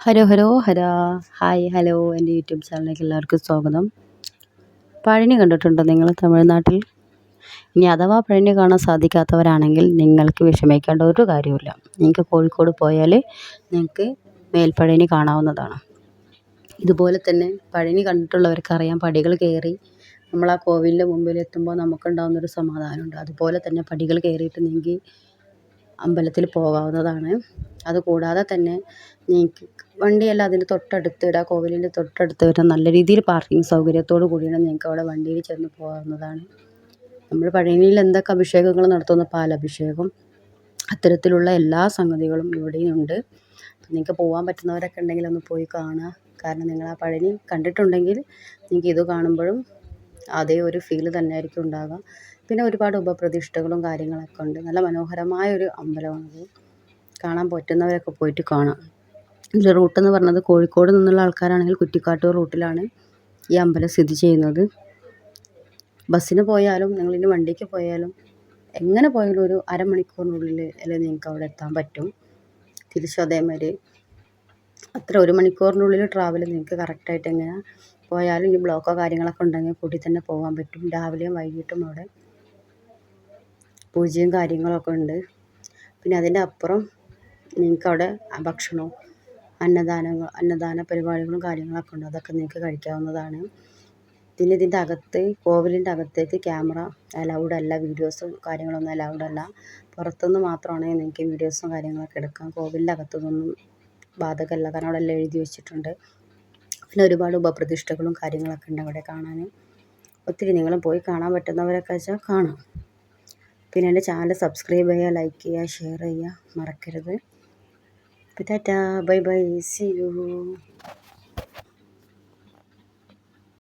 ഹരോ ഹരോ ഹരാ. Hi hello, എൻ്റെ YouTube ചാനലിലേക്ക് എല്ലാവർക്കും സ്വാഗതം. പഴനി കണ്ടിട്ടുണ്ടോ നിങ്ങൾ തമിഴ്നാട്ടിൽ? ഇനി അഥവാ പഴനി കാണാൻ സാധിക്കാത്തവരാണെങ്കിൽ നിങ്ങൾക്ക് വിഷമിക്കേണ്ട ഒരു കാര്യമില്ല. നിങ്ങൾക്ക് കോഴിക്കോട് പോയാൽ നിങ്ങൾക്ക് മേൽപ്പഴനി കാണാവുന്നതാണ്. ഇതുപോലെ തന്നെ പഴനി കണ്ടിട്ടുള്ളവർക്കറിയാം, പടികൾ കയറി നമ്മൾ ആ കോവിലിൻ്റെ മുമ്പിൽ എത്തുമ്പോൾ നമുക്കുണ്ടാകുന്നൊരു സമാധാനമുണ്ട്. അതുപോലെ തന്നെ പടികൾ കയറിയിട്ട് നിങ്ങൾക്ക് അമ്പലത്തിൽ പോകാവുന്നതാണ്. അതുകൂടാതെ തന്നെ നിങ്ങൾക്ക് വണ്ടിയെല്ലാം അതിൻ്റെ തൊട്ടടുത്ത് ആ കോവിലിൻ്റെ തൊട്ടടുത്ത് വരെ നല്ല രീതിയിൽ പാർക്കിംഗ് സൗകര്യത്തോടു കൂടിയാണ് നിങ്ങൾക്ക് അവിടെ വണ്ടിയിൽ ചെന്ന് പോകാവുന്നതാണ്. നമ്മൾ പഴനിയിൽ എന്തൊക്കെ അഭിഷേകങ്ങൾ നടത്തുന്ന പാലഭിഷേകം, അത്തരത്തിലുള്ള എല്ലാ സംഗതികളും ഇവിടെയുണ്ട്. നിങ്ങൾക്ക് പോകാൻ പറ്റുന്നവരൊക്കെ ഉണ്ടെങ്കിൽ ഒന്ന് പോയി കാണുക. കാരണം നിങ്ങൾ ആ പഴനി കണ്ടിട്ടുണ്ടെങ്കിൽ നിങ്ങൾക്ക് ഇത് കാണുമ്പോഴും അതേ ഒരു ഫീല് തന്നെയായിരിക്കും ഉണ്ടാകുക. പിന്നെ ഒരുപാട് ഉപപ്രതിഷ്ഠകളും കാര്യങ്ങളൊക്കെ ഉണ്ട്. നല്ല മനോഹരമായൊരു അമ്പലമാണത്. കാണാൻ പറ്റുന്നവരൊക്കെ പോയിട്ട് കാണാം. ഇതിൻ്റെ റൂട്ടെന്ന് പറഞ്ഞത് കോഴിക്കോട് നിന്നുള്ള ആൾക്കാരാണെങ്കിൽ കുറ്റിക്കാട്ടൂർ റൂട്ടിലാണ് ഈ അമ്പലം സ്ഥിതി ചെയ്യുന്നത്. ബസ്സിന് പോയാലും നിങ്ങളിനി വണ്ടിക്ക് പോയാലും എങ്ങനെ പോയാലും ഒരു അരമണിക്കൂറിനുള്ളിൽ അല്ലെങ്കിൽ നിങ്ങൾക്ക് അവിടെ എത്താൻ പറ്റും. തിരിച്ചും അതേമാതിരി അത്ര 1 മണിക്കൂറിനുള്ളിൽ ട്രാവൽ നിങ്ങൾക്ക് കറക്റ്റായിട്ട് എങ്ങനെ പോയാലും ഇനി ബ്ലോക്കോ കാര്യങ്ങളൊക്കെ ഉണ്ടെങ്കിൽ കൂടി തന്നെ പോകാൻ പറ്റും. രാവിലെയും വൈകിട്ടും അവിടെ പൂജയും കാര്യങ്ങളൊക്കെ ഉണ്ട്. പിന്നെ അതിൻ്റെ അപ്പുറം നിങ്ങൾക്കവിടെ ഭക്ഷണവും അന്നദാന പരിപാടികളും കാര്യങ്ങളൊക്കെ ഉണ്ട്. അതൊക്കെ നിങ്ങൾക്ക് കഴിക്കാവുന്നതാണ്. പിന്നെ ഇതിൻ്റെ അകത്ത് കോവിലിൻ്റെ അകത്തേക്ക് ക്യാമറ അലൗഡ് അല്ല, വീഡിയോസും കാര്യങ്ങളൊന്നും അലൗഡ് അല്ല. പുറത്തുനിന്ന് മാത്രമാണ് നിങ്ങൾക്ക് വീഡിയോസും കാര്യങ്ങളൊക്കെ എടുക്കാം. കോവിലിൻ്റെ അകത്തുനിന്നൊന്നും ബാധകമല്ല, കാരണം അവിടെ എല്ലാം എഴുതി വെച്ചിട്ടുണ്ട്. പിന്നെ ഒരുപാട് ഉപപ്രതിഷ്ഠകളും കാര്യങ്ങളൊക്കെ ഉണ്ട് അവിടെ കാണാൻ. ഒത്തിരി നിങ്ങളും പോയി കാണാൻ പറ്റുന്നവരൊക്കെ വെച്ചാൽ കാണാം. പിന്നെ എൻ്റെ ചാനൽ സബ്സ്ക്രൈബ് ചെയ്യുക, ലൈക്ക് ചെയ്യുക, ഷെയർ ചെയ്യുക മറക്കരുത്. Tata, bye bye, see U.